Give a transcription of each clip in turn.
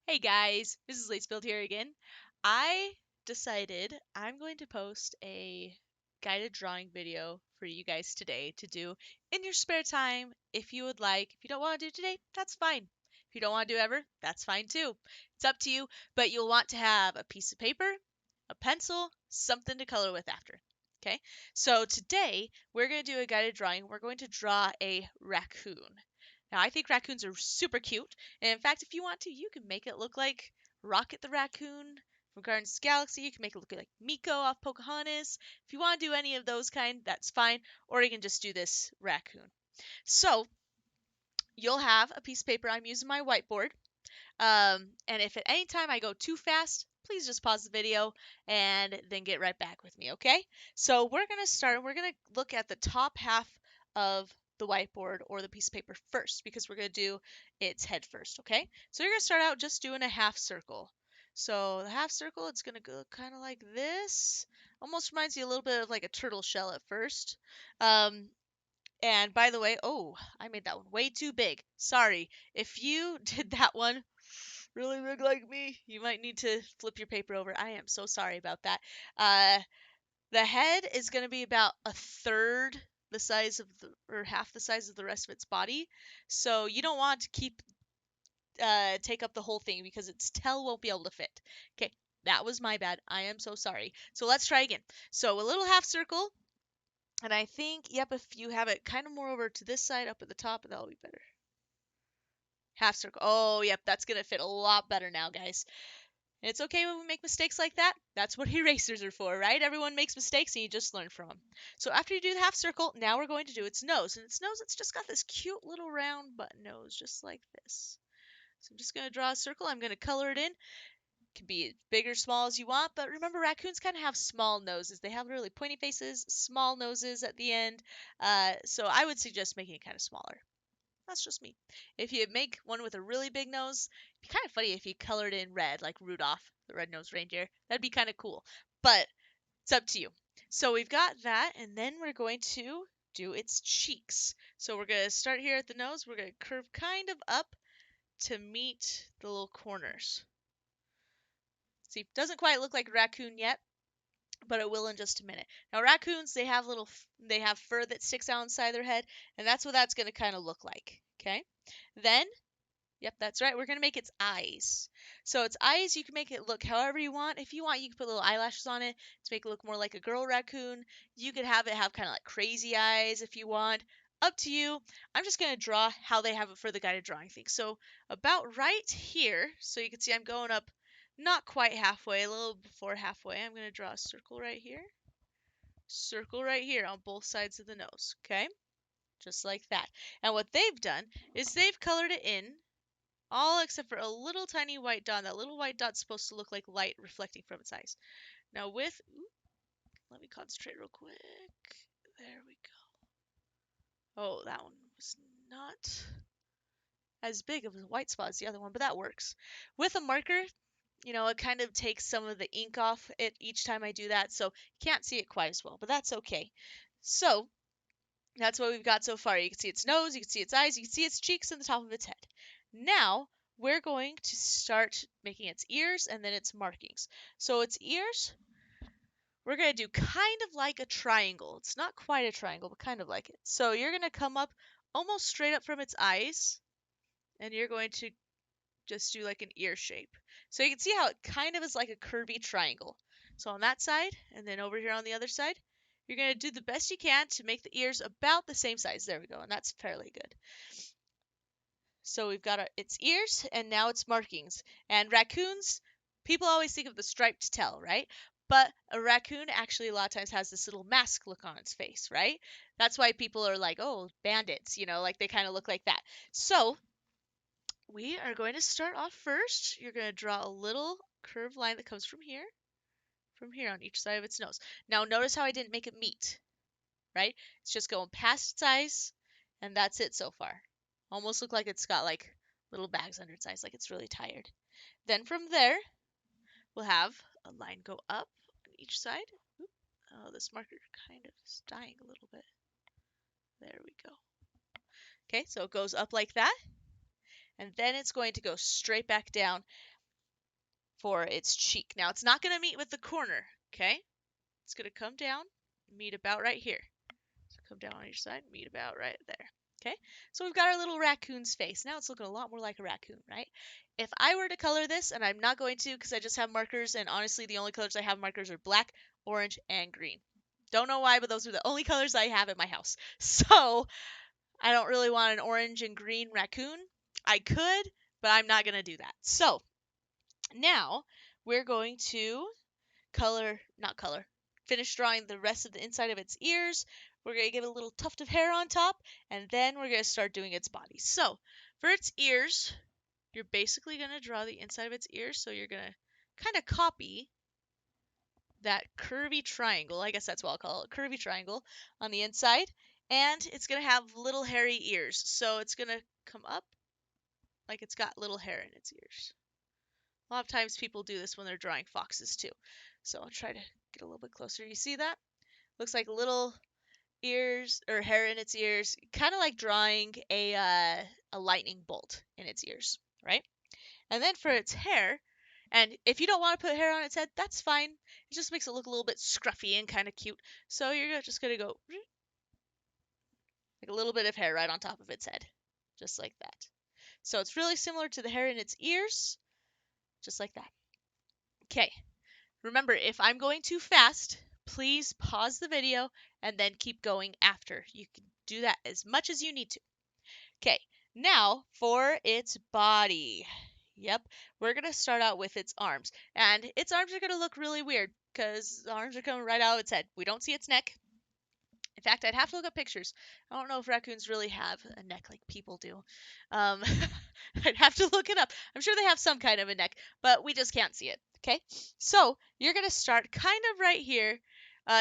Hey guys, this is Lacefield here again. I decided I'm going to post a guided drawing video for you guys today to do in your spare time if you would like. If you don't want to do it today, that's fine. If you don't want to do it ever, that's fine too. It's up to you, but you'll want to have a piece of paper, a pencil, something to color with after. Okay, so today we're going to do a guided drawing. We're going to draw a raccoon. Now, I think raccoons are super cute. And in fact, if you want to, you can make it look like Rocket the Raccoon from Guardians of the Galaxy. You can make it look like Miko off Pocahontas. If you want to do any of those kind, that's fine. Or you can just do this raccoon. So you'll have a piece of paper. I'm using my whiteboard. And if at any time I go too fast, please just pause the video and then get right back with me, okay? So we're going to start, we're going to look at the top half of the whiteboard or the piece of paper first because we're going to do its head first, okay? So you're going to start out just doing a half circle. So the half circle, it's going to go kind of like this. Almost reminds you a little bit of like a turtle shell at first. Um, and by the way, oh, I made that one way too big. Sorry. If you did that one really big like me, you might need to flip your paper over. I am so sorry about that. Uh, the head is going to be about a third the size of the, or half the size of the rest of its body. So you don't want to take up the whole thing because its tail won't be able to fit. Okay, that was my bad. I am so sorry. So let's try again. So a little half circle. And I think, yep, if you have it kind of more over to this side up at the top, that'll be better. Half circle. Oh, yep, that's going to fit a lot better now, guys. And it's okay when we make mistakes like that. That's what erasers are for, right? Everyone makes mistakes and you just learn from them. So after you do the half circle, now we're going to do its nose. And its nose, it's just got this cute little round button nose, just like this. So I'm just going to draw a circle. I'm going to color it in. It can be as big or small as you want, but remember raccoons kind of have small noses. They have really pointy faces, small noses at the end. So I would suggest making it kind of smaller. That's just me. If you make one with a really big nose, it'd be kind of funny if you colored in red, like Rudolph, the red-nosed reindeer. That'd be kind of cool. But it's up to you. So we've got that, and then we're going to do its cheeks. So we're going to start here at the nose. We're going to curve kind of up to meet the little corners. See, doesn't quite look like a raccoon yet, but it will in just a minute. Now raccoons, they have fur that sticks out inside their head, and that's what that's going to kind of look like. Okay? Then yep, that's right. We're going to make its eyes. So its eyes, you can make it look however you want. If you want, you can put little eyelashes on it to make it look more like a girl raccoon. You could have it have kind of like crazy eyes if you want. Up to you. I'm just going to draw how they have it for the guided drawing thing. So about right here, so you can see I'm going up not quite halfway, a little before halfway. I'm going to draw a circle right here on both sides of the nose. Okay? Just like that. And what they've done is they've colored it in all except for a little tiny white dot. That little white dot's supposed to look like light reflecting from its eyes. Now let me concentrate real quick. There we go. Oh, that one was not as big of a white spot as the other one, but that works. With a marker, it kind of takes some of the ink off it each time I do that, so you can't see it quite as well, but that's okay. So, that's what we've got so far. You can see its nose, you can see its eyes, you can see its cheeks and the top of its head. Now, we're going to start making its ears and then its markings. So its ears, we're going to do kind of like a triangle. It's not quite a triangle, but kind of like it. So you're going to come up almost straight up from its eyes, and you're going to just do like an ear shape. So you can see how it kind of is like a curvy triangle. So on that side, and then over here on the other side, you're going to do the best you can to make the ears about the same size. There we go, and that's fairly good. So we've got its ears, and now its markings. And raccoons, people always think of the striped tail, right? But a raccoon actually a lot of times has this little mask look on its face, right? That's why people are like, oh, bandits, like they kind of look like that. So we are going to start off first. You're going to draw a little curved line that comes from here on each side of its nose. Now notice how I didn't make it meet, right? It's just going past its eyes, and that's it so far. Almost look like it's got like little bags under its eyes, like it's really tired. Then from there, we'll have a line go up on each side. Oop. Oh, this marker kind of is dying a little bit. There we go. Okay, so it goes up like that. And then it's going to go straight back down. for its cheek. Now, it's not going to meet with the corner, okay? It's going to come down, meet about right here. So come down on each side, meet about right there. Okay, so we've got our little raccoon's face. Now it's looking a lot more like a raccoon, right? If I were to color this, and I'm not going to because I just have markers, and honestly, the only colors I have markers are black, orange, and green. Don't know why, but those are the only colors I have at my house. So I don't really want an orange and green raccoon. I could, but I'm not going to do that. So now we're going to not color, finish drawing the rest of the inside of its ears. We're going to give it a little tuft of hair on top, and then we're going to start doing its body. So for its ears, you're basically going to draw the inside of its ears. So you're going to kind of copy that curvy triangle. I guess that's what I'll call it, curvy triangle on the inside. And it's going to have little hairy ears. So it's going to come up like it's got little hair in its ears. A lot of times people do this when they're drawing foxes too. So I'll try to get a little bit closer. You see that? Looks like little ears or hair in its ears, kind of like drawing a lightning bolt in its ears, right? And then for its hair, and if you don't want to put hair on its head, that's fine. It just makes it look a little bit scruffy and kind of cute. So you're just going to go like a little bit of hair right on top of its head, just like that. So it's really similar to the hair in its ears, just like that. Okay, remember, if I'm going too fast, please pause the video and then keep going after. You can do that as much as you need to. Okay, now for its body. Yep, we're going to start out with its arms. And its arms are going to look really weird because the arms are coming right out of its head. We don't see its neck. In fact, I'd have to look up pictures. I don't know if raccoons really have a neck like people do. Um, I'd have to look it up. I'm sure they have some kind of a neck, but we just can't see it. Okay, so you're going to start kind of right here.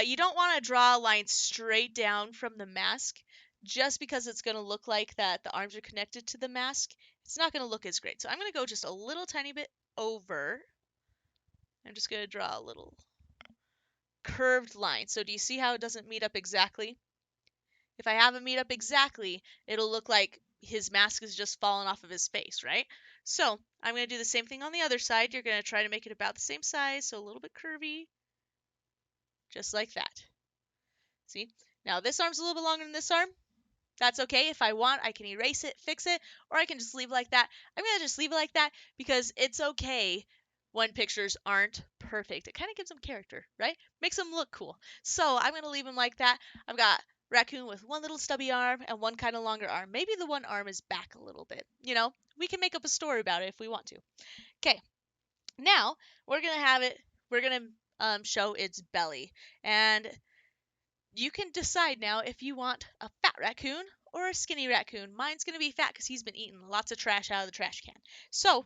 You don't want to draw a line straight down from the mask just because it's going to look like that the arms are connected to the mask. It's not going to look as great. So I'm going to go just a little tiny bit over. I'm just going to draw a little curved line. So do you see how it doesn't meet up exactly? If I have him meet up exactly, it'll look like his mask is just fallen off of his face, right? So I'm going to do the same thing on the other side. You're going to try to make it about the same size, so a little bit curvy, just like that. See? Now this arm's a little bit longer than this arm. That's okay. If I want, I can erase it, fix it, or I can just leave it like that. I'm going to just leave it like that because it's okay when pictures aren't perfect. It kind of gives them character, right? Makes them look cool. So I'm going to leave them like that. I've got raccoon with one little stubby arm and one kind of longer arm. Maybe the one arm is back a little bit. You know, we can make up a story about it if we want to. Okay, now we're going to have it, we're going to show its belly. And you can decide now if you want a fat raccoon or a skinny raccoon. Mine's going to be fat because he's been eating lots of trash out of the trash can. So,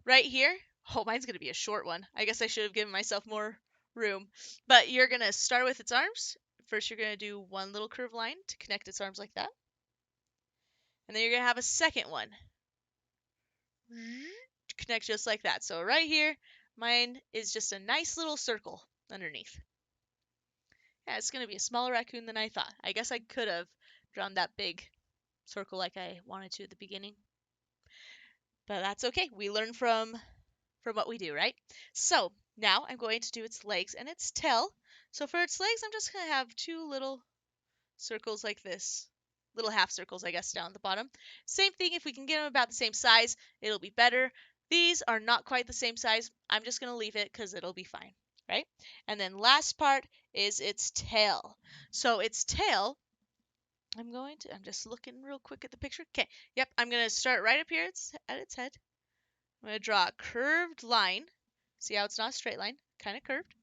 right here, oh, mine's going to be a short one. I guess I should have given myself more room. But you're going to start with its arms. First, you're going to do one little curved line to connect its arms like that. And then you're going to have a second one to connect just like that. So right here, mine is just a nice little circle underneath. Yeah, it's going to be a smaller raccoon than I thought. I guess I could have drawn that big circle like I wanted to at the beginning. But that's okay. We learn from what we do, right? So now I'm going to do its legs and its tail. So for its legs, I'm just going to have two little circles like this. Little half circles, I guess, down at the bottom. Same thing, if we can get them about the same size, it'll be better. These are not quite the same size. I'm just going to leave it because it'll be fine, right? And then last part is its tail. So its tail, I'm just looking real quick at the picture. Okay, yep, I'm going to start right up here at its head. I'm going to draw a curved line. See how it's not a straight line, kind of curved.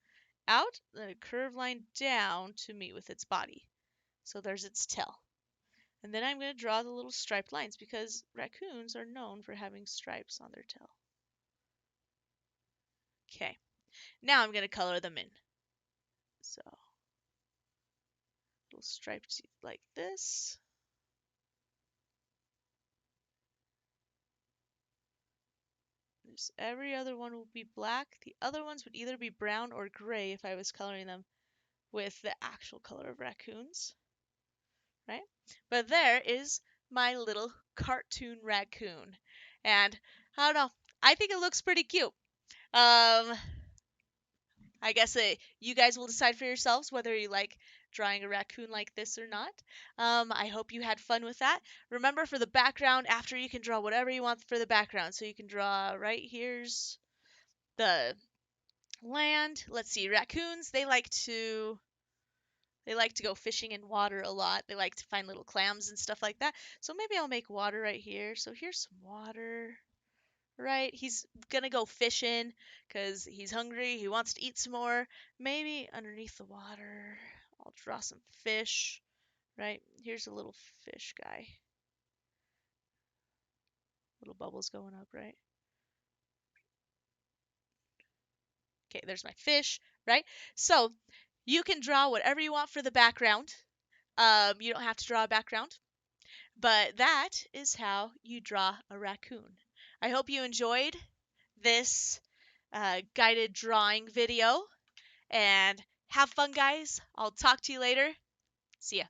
Out, then a curved line down to meet with its body. So there's its tail. And then I'm going to draw the little striped lines because raccoons are known for having stripes on their tail. Okay, now I'm going to color them in. So, little striped teeth like this. Every other one will be black. The other ones would either be brown or gray if I was coloring them with the actual color of raccoons. Right? But there is my little cartoon raccoon. And I don't know, I think it looks pretty cute. Um, I guess you guys will decide for yourselves whether you like drawing a raccoon like this or not. I hope you had fun with that. Remember, for the background, after you can draw whatever you want for the background. So you can draw right here's the land. Let's see, raccoons, they like to go fishing in water a lot. They like to find little clams and stuff like that. So maybe I'll make water right here. So here's some water. Right? He's gonna go fishing because he's hungry. He wants to eat some more. Maybe underneath the water, I'll draw some fish. Right? Here's a little fish guy. Little bubbles going up, right? Okay, there's my fish, right? So you can draw whatever you want for the background. You don't have to draw a background, but that is how you draw a raccoon. I hope you enjoyed this guided drawing video. And have fun, guys. I'll talk to you later. See ya.